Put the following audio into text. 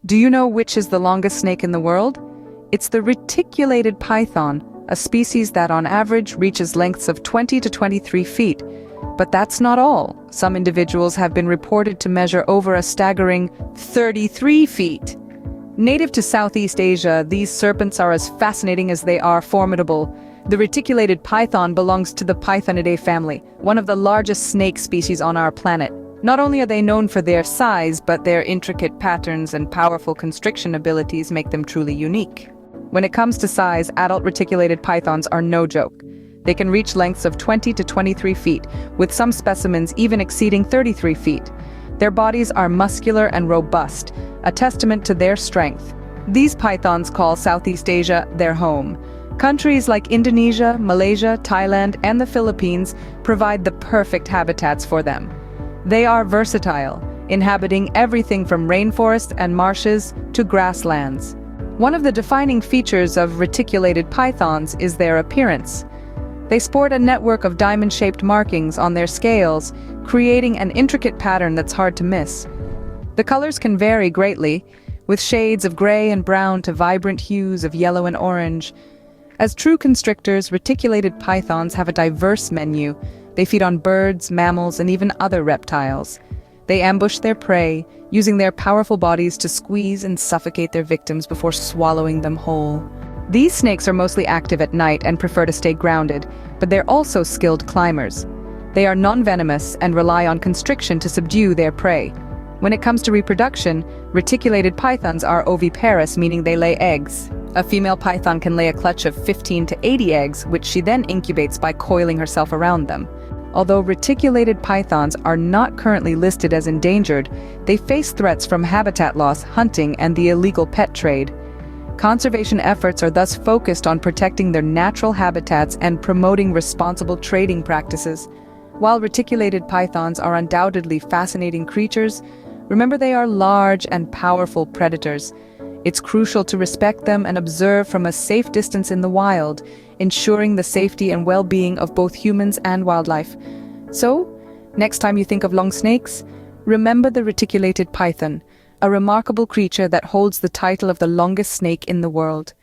Do you know which is the longest snake in the world? It's the reticulated python, a species that on average reaches lengths of 20 to 23 feet. But that's not all. Some individuals have been reported to measure over a staggering 33 feet. Native to Southeast Asia, these serpents are as fascinating as they are formidable. The reticulated python belongs to the Pythonidae family, one of the largest snake species on our planet. Not only are they known for their size, but their intricate patterns and powerful constriction abilities make them truly unique. When it comes to size, adult reticulated pythons are no joke. They can reach lengths of 20 to 23 feet, with some specimens even exceeding 33 feet. Their bodies are muscular and robust, a testament to their strength. These pythons call Southeast Asia their home. Countries like Indonesia, Malaysia, Thailand, and the Philippines provide the perfect habitats for them. They are versatile, inhabiting everything from rainforests and marshes to grasslands. One of the defining features of reticulated pythons is their appearance. They sport a network of diamond-shaped markings on their scales, creating an intricate pattern that's hard to miss. The colors can vary greatly, with shades of gray and brown to vibrant hues of yellow and orange. As true constrictors, reticulated pythons have a diverse menu. They feed on birds, mammals, and even other reptiles. They ambush their prey, using their powerful bodies to squeeze and suffocate their victims before swallowing them whole. These snakes are mostly active at night and prefer to stay grounded, but they're also skilled climbers. They are non-venomous and rely on constriction to subdue their prey. When it comes to reproduction, reticulated pythons are oviparous, meaning they lay eggs. A female python can lay a clutch of 15 to 80 eggs, which she then incubates by coiling herself around them. Although reticulated pythons are not currently listed as endangered, they face threats from habitat loss, hunting, and the illegal pet trade. Conservation efforts are thus focused on protecting their natural habitats and promoting responsible trading practices. While reticulated pythons are undoubtedly fascinating creatures, remember they are large and powerful predators. It's crucial to respect them and observe from a safe distance in the wild, ensuring the safety and well-being of both humans and wildlife. So, next time you think of long snakes, remember the reticulated python, a remarkable creature that holds the title of the longest snake in the world.